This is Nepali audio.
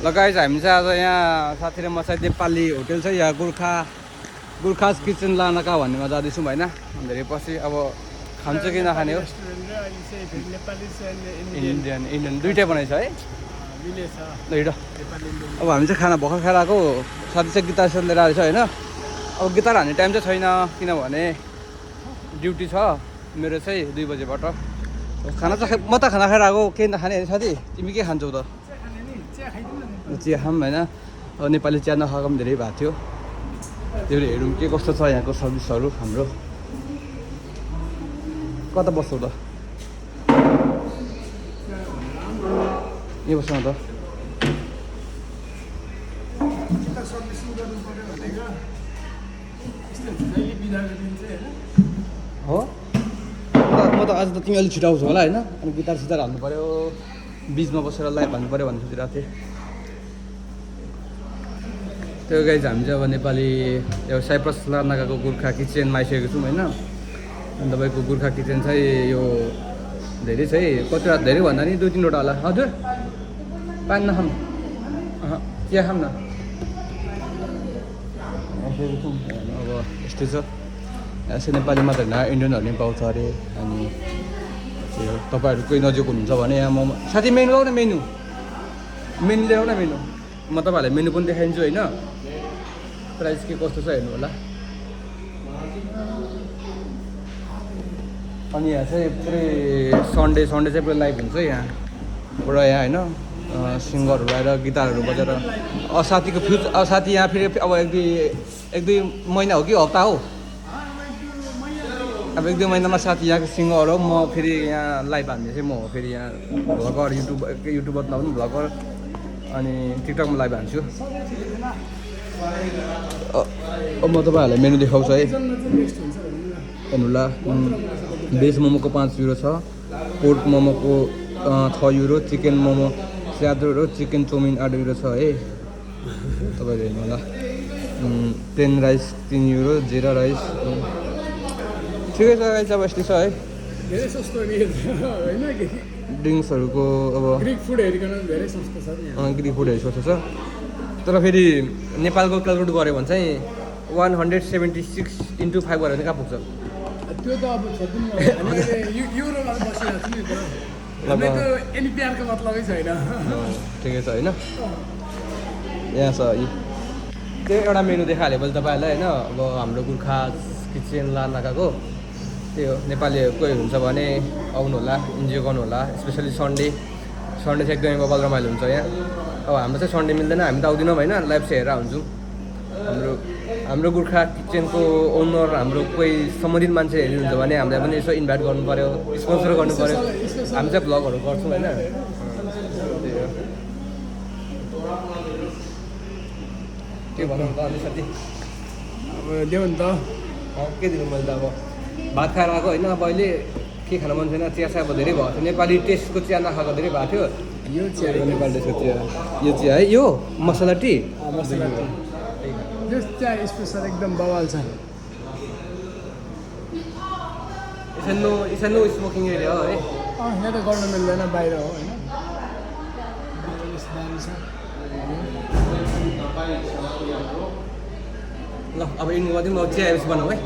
ल गाइज हामी चाहिँ आज यहाँ साथी र म चाहिँ नेपाली होटेल छ यहाँ गुर्खास किचन लानका भन्नेमा जाँदैछौँ होइन। धेरै पछि अब खान्छ कि नखाने हो। इन्डियन दुइटै बनाएछ है। ल हिँड। अब हामी चाहिँ खाना भर्खर खाएर आएको। साथी चाहिँ गिटार सेट लिएर आएछ होइन। अब गिटार हान्ने टाइम चाहिँ छैन किनभने ड्युटी छ मेरो चाहिँ 2 बजेबाट। खाना चाहिँ म त खाना खाएर आएको केही नखाने होइन। साथी तिमी के खान्छौ त? चिया खाऊँ होइन। अब नेपाली चिया नखाएको पनि धेरै भएको थियो। त्यो हेरौँ के कस्तो छ यहाँको सर्भिसहरू हाम्रो। कता बस्छौ त? यहाँ बस्नु त। हो म त आज त तिमी अलिक छिटो आउँछौ होला होइन। अनि गिटार सिटार हाल्नु पऱ्यो, बिचमा बसेर लाइभ हाल्नु पऱ्यो भन्ने सोचिरहेको थिएँ। त्यो गाइज हामी चाहिँ अब नेपाली साइप्रस लार्नाकाको गोर्खा किचनमा आइसकेको छौँ होइन। अनि तपाईँको गोर्खा किचन चाहिँ यो धेरै छ है। कतिवटा धेरै भन्दा नि 2-3 वटा होला। हजुर पानी नखाऊँ, चिया खाऊँ न। अब यस्तै छ यसो नेपाली मात्र होइन इन्डियनहरू पनि पाउँछ अरे। अनि त्यो तपाईँहरू कोही नजिक हुनुहुन्छ भने यहाँ मोमो साथी मेनु आऊ न। मेनु ल्याऊ न। मेनु म तपाईँहरूलाई मेनु पनि देखाइदिन्छु होइन। प्राइस के कस्तो छ हेर्नु होला। अनि यहाँ चाहिँ पुरै सन्डे चाहिँ पुरै लाइभ हुन्छ यहाँ पुरा यहाँ होइन। सिङ्गरहरू आएर गिटारहरू बजेर साथीको साथी यहाँ फेरि अब 1-2 महिना हो कि हप्ता हो। अब 1-2 महिनामा साथी यहाँको सिङ्गर हो। म फेरि यहाँ लाइभ हान्ने चाहिँ म हो। फेरि यहाँ भ्लगर युट्युबर नभए भ्लगर अनि टिकटकमा लाइभ हान्छु। अब म तपाईँहरूलाई मेनु देखाउँछु है हेर्नु ल। भेज मोमोको 5 युरो छ, पोर्क मोमोको 6 euro, chicken momo 7 euro, chicken chowmein 8 euro छ है। तपाईँले हेर्नु होला। Plain rice 3 euro, jeera rice ठिकै छ गाइस। अब यस्तै छ है। धेरै सस्तो नि होइन कि ड्रिङ्क्सहरूको अब ग्रिक फुड हेरिकन धेरै सस्तो छ नि। ग्रिक फुडहरू सस्तो छ। तर फेरि नेपालको क्यालकुलेट गऱ्यो भने चाहिँ 176 × 5 गऱ्यो भने कहाँ पुग्छ? त्यो त अब छोड्दिनु युरोमा बसिरहेको छु नि त। हामी त एनपिआरको मतलबै छैन। ठिकै छ होइन। यहाँ छ त्यो एउटा मेनु देखाइहालेँ मैले तपाईँहरूलाई होइन। अब हाम्रो गोर्खा किचन लार्नाकाको त्यो नेपाली कोही हुन्छ भने आउनु होला, इन्जोय गर्नु होला। स्पेसली सन्डे चाहिँ एकदमै बबाल रमाइलो हुन्छ यहाँ। अब हाम्रो चाहिँ सन्डे मिल्दैन, हामी त आउँदैनौँ होइन। लाइभ चाहिँ हेरेर हुन्छौँ। हाम्रो गोर्खा किचनको ओनर हाम्रो कोही सम्बन्धित मान्छे हेर्नुहुन्छ भने हामीलाई पनि यसो इन्भाइट गर्नु पऱ्यो, स्पोन्सर गर्नु पऱ्यो। हामी चाहिँ भ्लगहरू गर्छौँ होइन। के भनौँ त अलि साथी? अब देऊ नि त। के दिनु मैले त अब भात खाएर आएको होइन। अब अहिले के खान मन छैन। चिया चाहिँ अब धेरै भएको थियो। नेपाली टेस्टको चिया नखाएको धेरै भएको थियो। यो चिया नेपाली टेस्टको चिया यो चिया है। यो मसला टी यो चिया स्पेसल एकदम बवाल छ। इसानो स्मोकिङ एरिया हो है। यहाँ त गर्नु मिल्दैन, बाहिर हो होइन। ल अब इन्डिया चिया बनाऊ है।